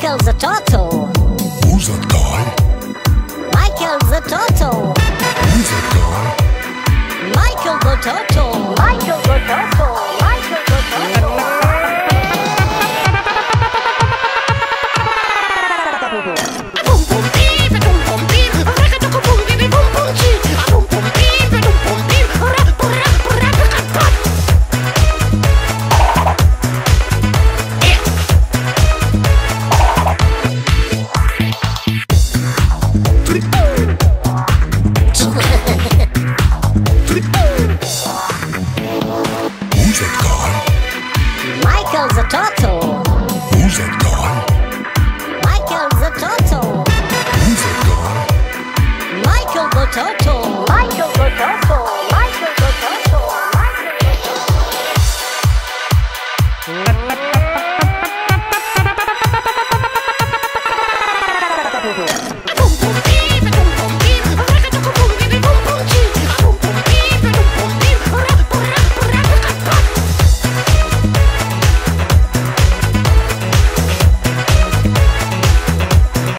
Michael's a Toto. Who's that guy? Michael's a Toto. Who's that guy? Michael the Toto. Michael the Toto. Michael the Toto. Boom boom beep, boom boom beep, raka toco boom beep, boom boom chee. Boom boom beep, boom beep, rap rap rap rap. Who's that guy? Michael's a Toto.